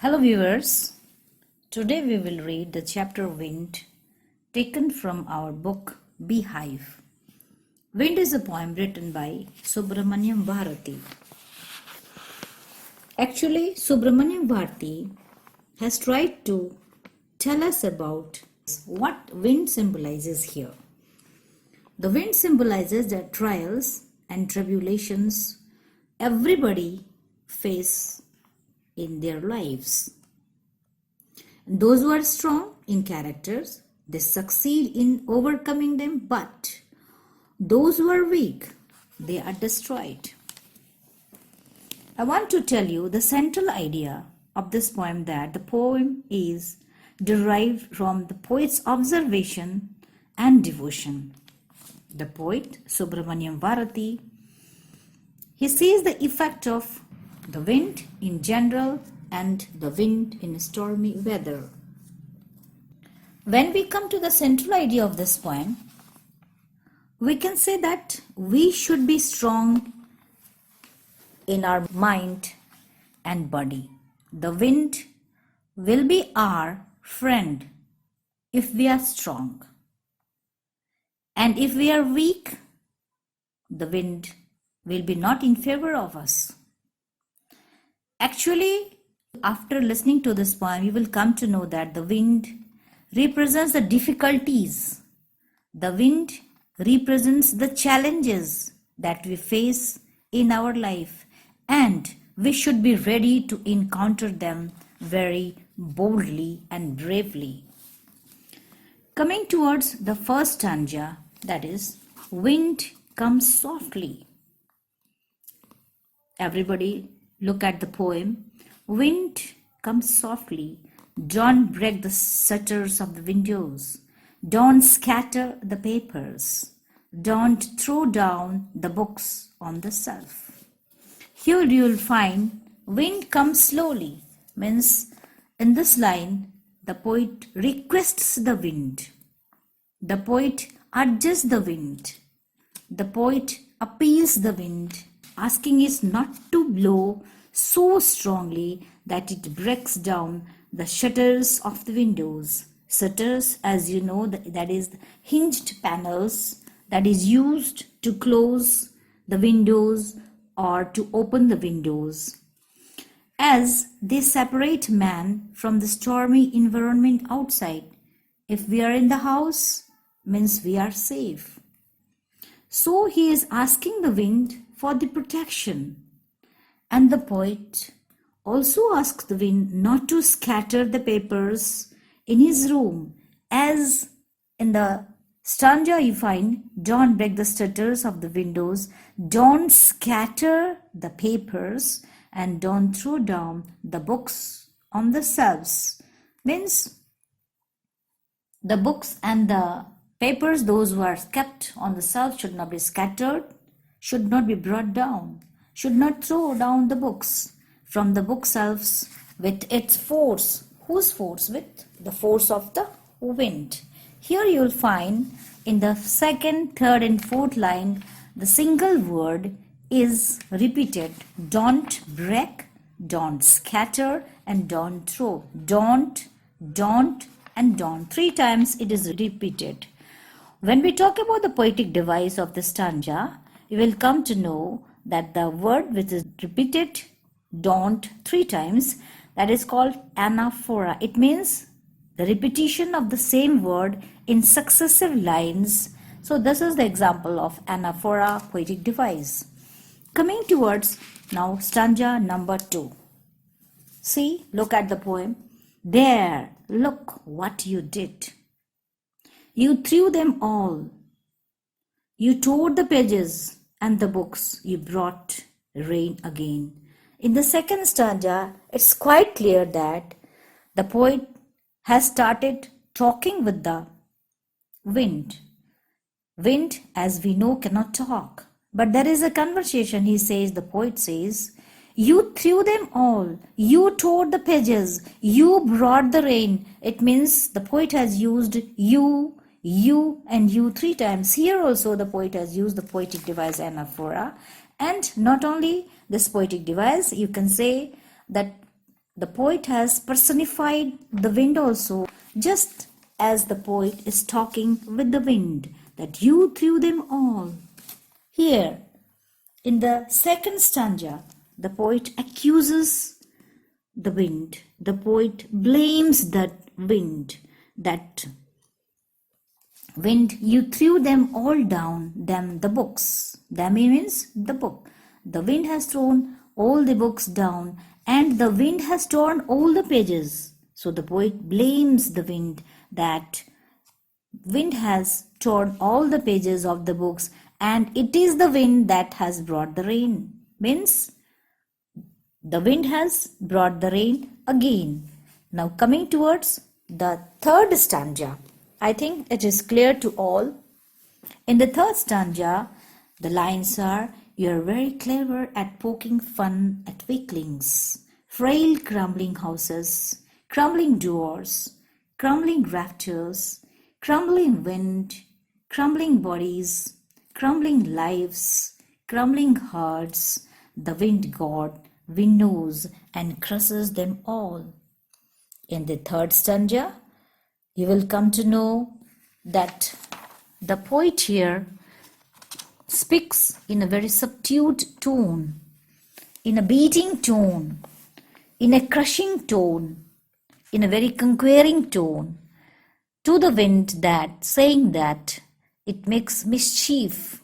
Hello viewers, today we will read the chapter Wind taken from our book Beehive. Wind is a poem written by Subramania Bharti. Actually, Subramania Bharti has tried to tell us about what wind symbolizes here. The wind symbolizes the trials and tribulations everybody face in their lives. Those who are strong in characters, they succeed in overcoming them, but those who are weak, they are destroyed. I want to tell you the central idea of this poem, that the poem is derived from the poet's observation and devotion. The poet, Subramania Bharti, he sees the effect of the wind in general and the wind in stormy weather. When we come to the central idea of this poem, we can say that we should be strong in our mind and body. The wind will be our friend if we are strong. And if we are weak, the wind will be not in favor of us. Actually, after listening to this poem, you will come to know that the wind represents the difficulties. The wind represents the challenges that we face in our life, and we should be ready to encounter them very boldly and bravely. Coming towards the first stanza, that is, wind comes softly. Everybody look at the poem. Wind comes softly. Don't break the shutters of the windows. Don't scatter the papers. Don't throw down the books on the shelf. Here you will find wind comes slowly. Means in this line, the poet requests the wind. The poet urges the wind. The poet appeals the wind, asking it not to blow so strongly that it breaks down the shutters of the windows. Shutters, as you know, that is hinged panels that is used to close the windows or to open the windows, as they separate man from the stormy environment outside. If we are in the house, means we are safe. So he is asking the wind for the protection. And the poet also asks the wind not to scatter the papers in his room, as in the stanza you find, don't break the shutters of the windows, don't scatter the papers, and don't throw down the books on the shelves. Means the books and the papers, those who are kept on the shelf, should not be scattered, should not be brought down, should not throw down the books from the bookshelves with its force. Whose force? With the force of the wind. Here you will find in the second, third and fourth line, the single word is repeated. Don't break, don't scatter, and don't throw. Don't, and don't. 3 times it is repeated. When we talk about the poetic device of the stanza, you will come to know that the word which is repeated, don't, 3 times, that is called anaphora. It means the repetition of the same word in successive lines. So this is the example of anaphora poetic device. Coming towards now stanza number 2. See, look at the poem. There, look what you did. You threw them all. You tore the pages and the books. You brought rain again. In the second stanza, it's quite clear that the poet has started talking with the wind. Wind, as we know, cannot talk. But there is a conversation. He says, the poet says, you threw them all. You tore the pages. You brought the rain. It means the poet has used you, and you 3 times. Here also the poet has used the poetic device anaphora. And not only this poetic device, you can say that The poet has personified the wind also, just as the poet is talking with the wind, that you threw them all. Here, in the second stanza, the poet accuses the wind. The poet blames that wind, you threw them all down, them the books. Them means the book. The wind has thrown all the books down, and the wind has torn all the pages. So the poet blames the wind, that wind has torn all the pages of the books, and it is the wind that has brought the rain. Means the wind has brought the rain again. Now coming towards the third stanza, I think it is clear to all. In the third stanza, the lines are, you are very clever at poking fun at weaklings, frail crumbling houses, crumbling doors, crumbling rafters, crumbling wind, crumbling bodies, crumbling lives, crumbling hearts. The wind god winnows and crushes them all. In the third stanza, you will come to know that the poet here speaks in a very subdued tone, in a beating tone, in a crushing tone, in a very conquering tone, to the wind, that saying that it makes mischief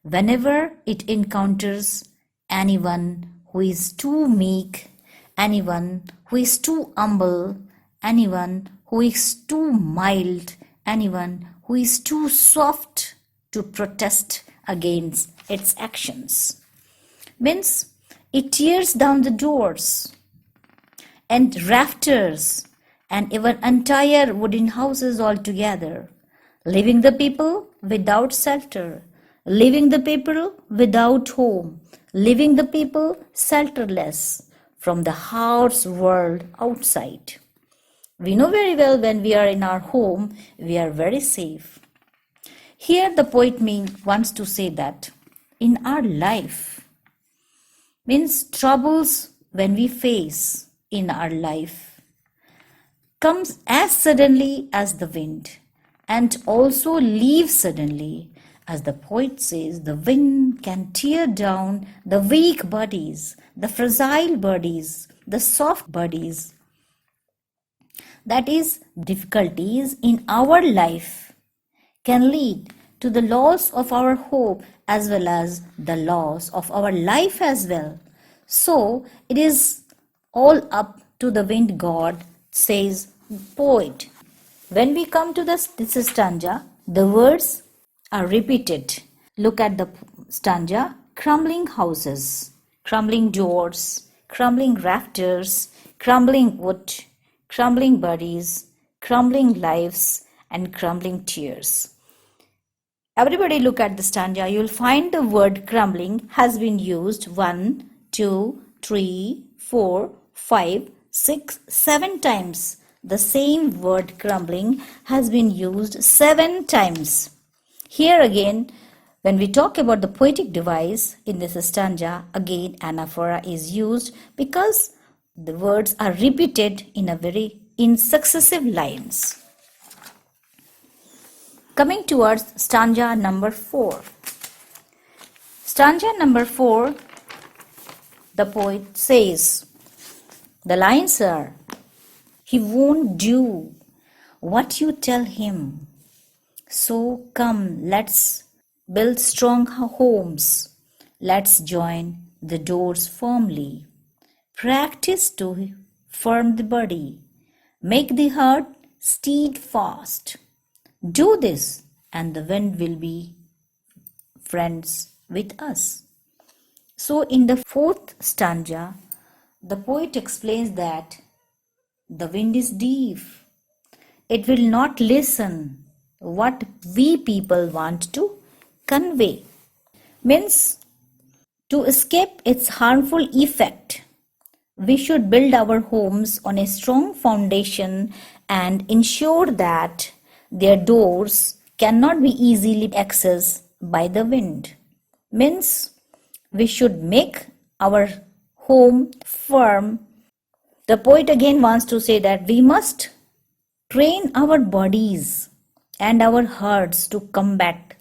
whenever it encounters anyone who is too meek, anyone who is too humble, anyone who is too mild, anyone who is too soft to protest against its actions. Means it tears down the doors and rafters and even entire wooden houses altogether, leaving the people without shelter, leaving the people without home, leaving the people shelterless from the harsh world outside. We know very well when we are in our home, we are very safe. Here the poet wants to say that in our life, means troubles when we face in our life comes as suddenly as the wind, and also leaves suddenly. As the poet says, the wind can tear down the weak bodies, the fragile bodies, the soft bodies. That is, difficulties in our life can lead to the loss of our hope as well as the loss of our life as well. So it is all up to the wind god, says poet. When we come to this stanza, the words are repeated. Look at the stanza: crumbling houses, crumbling doors, crumbling rafters, crumbling wood, crumbling bodies, crumbling lives, and crumbling tears. Everybody look at the stanza. You will find the word crumbling has been used 1, 2, 3, 4, 5, 6, 7 times. The same word crumbling has been used 7 times. Here again, when we talk about the poetic device in this stanza, again anaphora is used because the words are repeated in successive lines. Coming towards stanza number 4. Stanza number 4, the poet says, the lines are, he won't do what you tell him. So come, let's build strong homes. Let's join the doors firmly. Practice to firm the body. Make the heart steadfast. Do this, and the wind will be friends with us. So in the 4th stanza, the poet explains that the wind is deaf. It will not listen what we people want to convey. Means to escape its harmful effect, we should build our homes on a strong foundation and ensure that their doors cannot be easily accessed by the wind. Means we should make our home firm The poet again wants to say that we must train our bodies and our hearts to combat,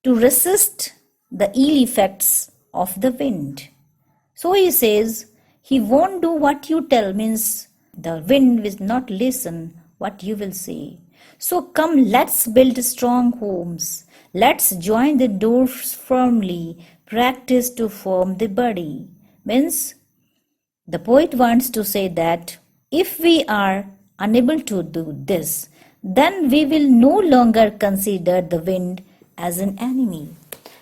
to resist the ill effects of the wind. So he says, he won't do what you tell, means the wind will not listen what you will say. So come, let's build strong homes. Let's join the doors firmly, practice to form the body. Means the poet wants to say that if we are unable to do this, then we will no longer consider the wind as an enemy.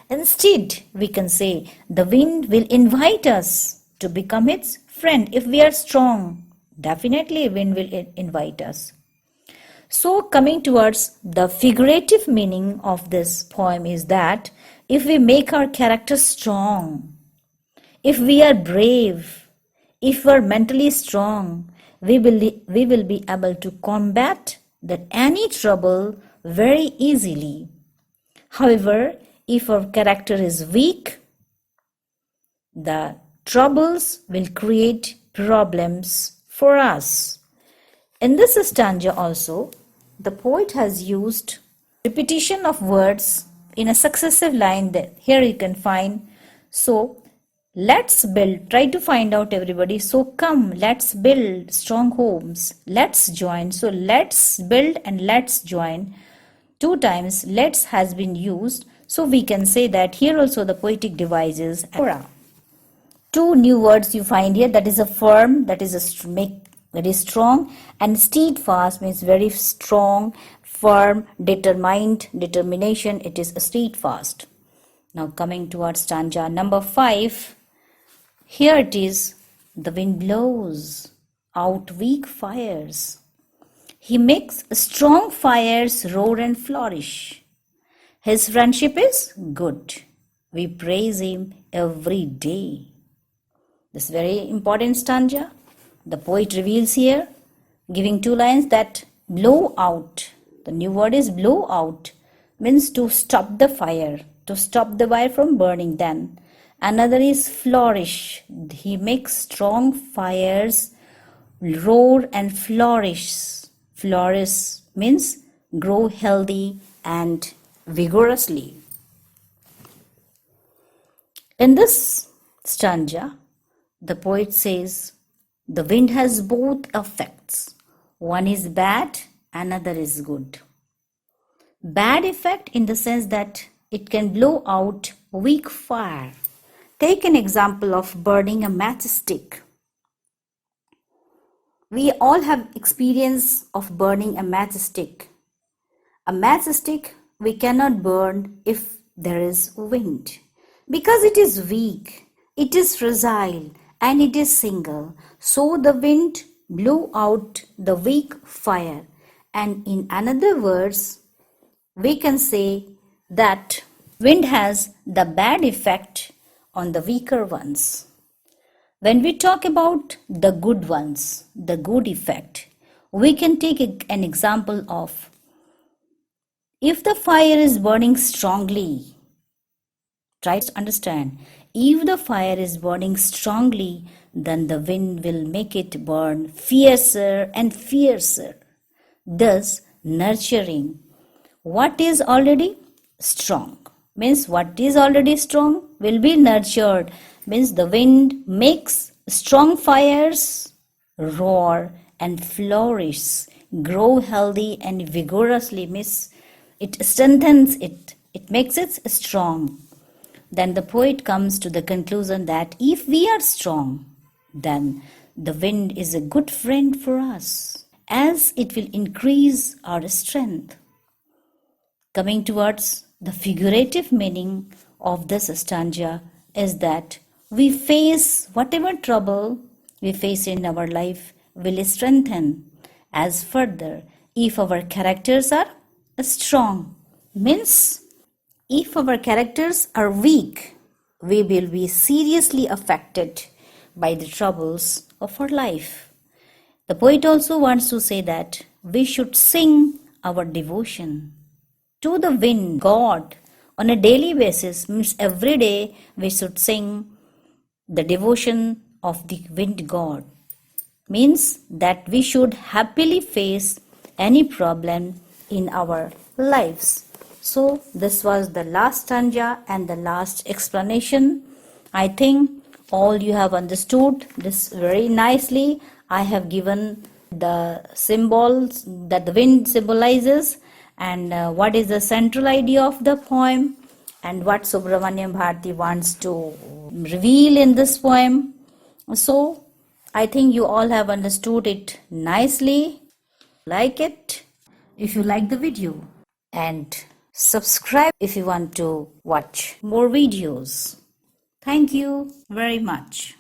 Instead, we can say the wind will invite us to become its friend. If we are strong, definitely wind will invite us. So coming towards the figurative meaning of this poem is that if we make our character strong, if we are brave, if we are mentally strong, we will be able to combat that any trouble very easily. However, if our character is weak, the troubles will create problems for us. In this stanza also, the poet has used repetition of words in a successive line that here you can find. So, let's build, try to find out everybody. So come, let's build strong homes. Let's join. So let's build and let's join. 2 times let's has been used. So we can say that here also the poetic device is aura. 2 new words you find here, that is a firm, that is strong, and steadfast means very strong, firm, determined, determination, it is steadfast. Now coming towards stanza number 5, here it is, the wind blows out weak fires. He makes strong fires roar and flourish. His friendship is good. We praise him every day. This very important stanza, the poet reveals here, giving 2 lines that blow out. The new word is blow out, means to stop the fire, to stop the fire from burning then. Another is flourish. He makes strong fires roar and flourish. Flourish means grow healthy and vigorously. In this stanza, the poet says, the wind has both effects. One is bad, another is good. Bad effect in the sense that it can blow out weak fire. Take an example of burning a matchstick. We all have experience of burning a matchstick. A matchstick we cannot burn if there is wind, because it is weak, it is fragile, and it is single. So the wind blew out the weak fire. And in another words, we can say that wind has the bad effect on the weaker ones. When we talk about the good ones, the good effect, we can take an example of, if the fire is burning strongly, try to understand, if the fire is burning strongly, then the wind will make it burn fiercer and fiercer, thus nurturing what is already strong. Means what is already strong will be nurtured. Means the wind makes strong fires roar and flourish, grow healthy and vigorously. Means it strengthens it, it makes it strong. Then the poet comes to the conclusion that if we are strong, then the wind is a good friend for us, as it will increase our strength. Coming towards the figurative meaning of this stanza is that we face whatever trouble we face in our life will strengthen as further if our characters are strong. Means if our characters are weak, we will be seriously affected by the troubles of our life. The poet also wants to say that we should sing our devotion to the wind god on a daily basis. Means every day we should sing the devotion of the wind god. means that we should happily face any problem in our lives. So this was the last stanza and the last explanation. I think all you have understood this very nicely. I have given the symbols that the wind symbolizes, and what is the central idea of the poem, and what Subramania Bharti wants to reveal in this poem. So I think you all have understood it nicely. Like it if you like the video, and subscribe if you want to watch more videos. Thank you very much.